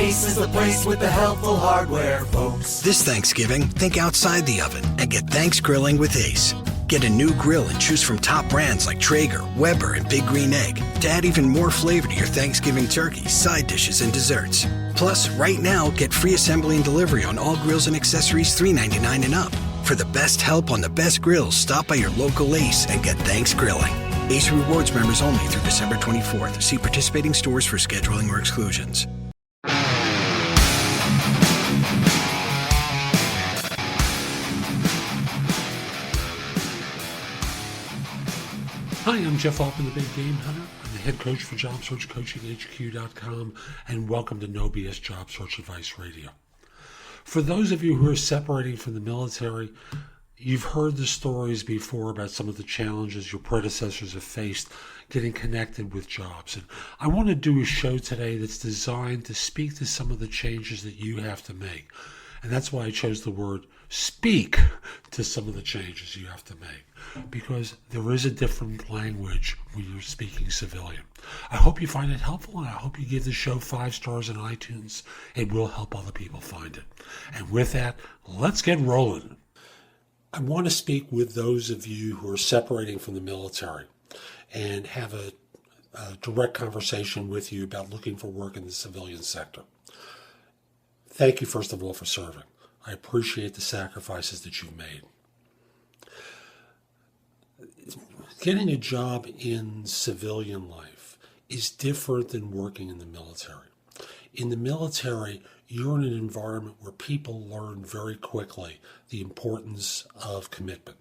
Ace is the place with the helpful hardware, folks. This Thanksgiving, think outside the oven and get Thanks Grilling with Ace. Get a new grill and choose from top brands like Traeger, Weber, and Big Green Egg to add even more flavor to your Thanksgiving turkey, side dishes, and desserts. Plus, right now, get free assembly and delivery on all grills and accessories $3.99 and up. For the best help on the best grills, stop by your local Ace and get Thanks Grilling. Ace Rewards members only through December 24th. See participating stores for scheduling or exclusions. Hi, I'm Jeff Altman, the Big Game Hunter. I'm the head coach for JobSearch.Community and welcome to No BS Job Search Advice Radio. For those of you who are separating from the military, you've heard the stories before about some of the challenges your predecessors have faced getting connected with jobs. And I want to do a show today that's designed to speak to some of the changes that you have to make. And that's why I chose the word speak to some of the changes you have to make, because there is a different language when you're speaking civilian. I hope you find it helpful, and I hope you give the show 5 stars on iTunes. It will help other people find it. And with that, let's get rolling. I want to speak with those of you who are separating from the military and have a direct conversation with you about looking for work in the civilian sector. Thank you, first of all, for serving. I appreciate the sacrifices that you've made. Getting a job in civilian life is different than working in the military. In the military, you're in an environment where people learn very quickly the importance of commitment,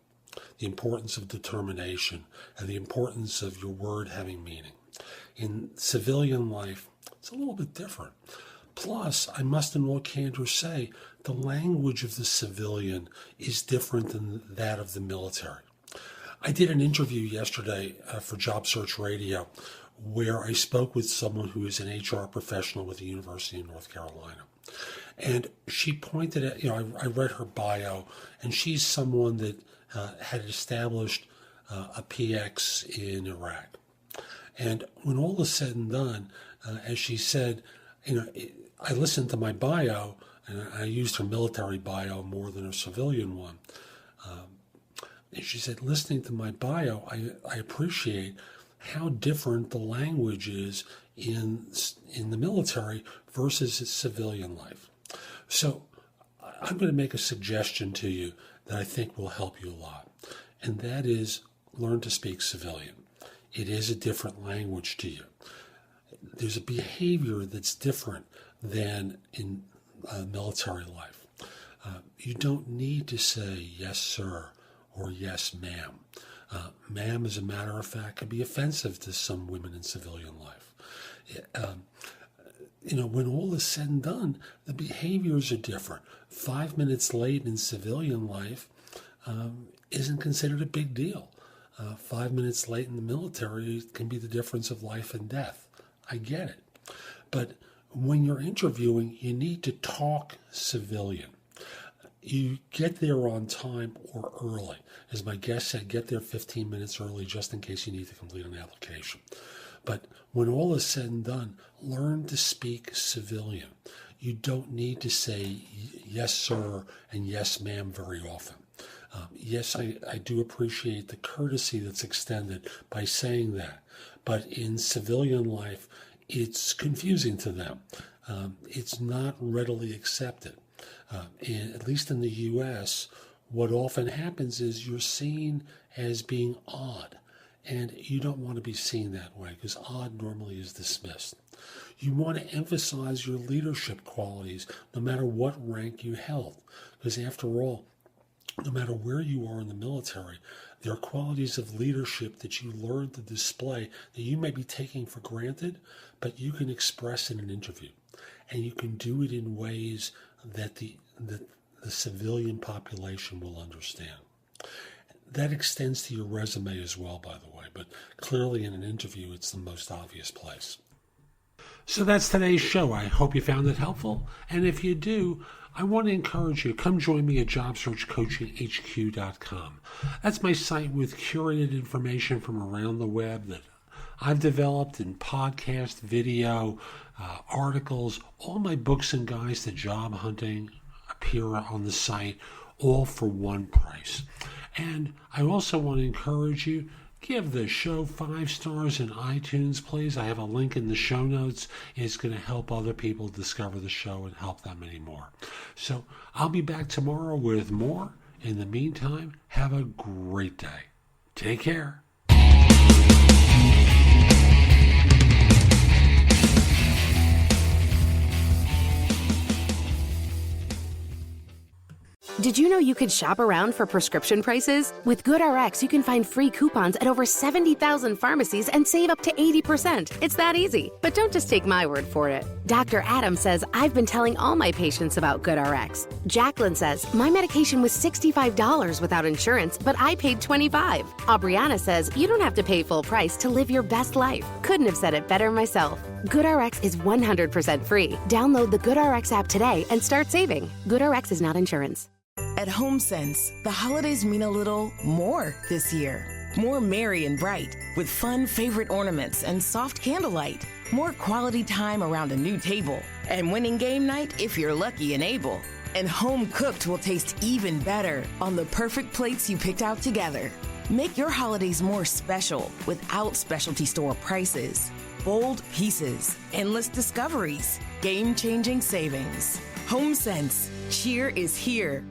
the importance of determination, and the importance of your word having meaning. In civilian life, it's a little bit different. Plus, I must in all candor say, the language of the civilian is different than that of the military. I did an interview yesterday for Job Search Radio where I spoke with someone who is an HR professional with the University of North Carolina. And she pointed at, I read her bio, and she's someone that had established a PX in Iraq. And when all is said and done, as she said, I listened to my bio, and I used her military bio more than her civilian one. And she said, listening to my bio, I appreciate how different the language is in the military versus civilian life. So I'm going to make a suggestion to you that I think will help you a lot, and that is learn to speak civilian. It is a different language to you. There's a behavior that's different than in military life. You don't need to say yes, sir, or yes, ma'am. Ma'am, as a matter of fact, can be offensive to some women in civilian life. When all is said and done, the behaviors are different. 5 minutes late in civilian life isn't considered a big deal. 5 minutes late in the military can be the difference of life and death. I get it. But when you're interviewing, you need to talk civilian. You get there on time or early. As my guest said, get there 15 minutes early just in case you need to complete an application. But when all is said and done, learn to speak civilian. You don't need to say yes, sir, and yes, ma'am very often. Yes, I do appreciate the courtesy that's extended by saying that. But in civilian life, it's confusing to them. It's not readily accepted. At least in the U.S., what often happens is you're seen as being odd, and you don't want to be seen that way because odd normally is dismissed. You want to emphasize your leadership qualities no matter what rank you held, because after all, no matter where you are in the military, there are qualities of leadership that you learn to display that you may be taking for granted, but you can express in an interview. And you can do it in ways that the civilian population will understand. That extends to your resume as well, by the way, but clearly in an interview, it's the most obvious place. So that's today's show. I hope you found it helpful. And if you do, I want to encourage you, come join me at JobSearch.CoachingHQ.com. That's my site with curated information from around the web that I've developed in podcast, video, articles. All my books and guides to job hunting appear on the site, all for one price. And I also want to encourage you, give the show 5 stars in iTunes, please. I have a link in the show notes. It's going to help other people discover the show and help them anymore. So I'll be back tomorrow with more. In the meantime, have a great day. Take care. Did you know you could shop around for prescription prices? With GoodRx, you can find free coupons at over 70,000 pharmacies and save up to 80%. It's that easy. But don't just take my word for it. Dr. Adam says, I've been telling all my patients about GoodRx. Jacqueline says, my medication was $65 without insurance, but I paid $25. Aubriana says, you don't have to pay full price to live your best life. Couldn't have said it better myself. GoodRx is 100% free. Download the GoodRx app today and start saving. GoodRx is not insurance. At HomeSense, the holidays mean a little more this year. More merry and bright, with fun favorite ornaments and soft candlelight. More quality time around a new table. And winning game night if you're lucky and able. And home cooked will taste even better on the perfect plates you picked out together. Make your holidays more special without specialty store prices. Bold pieces, endless discoveries, game-changing savings. HomeSense, cheer is here.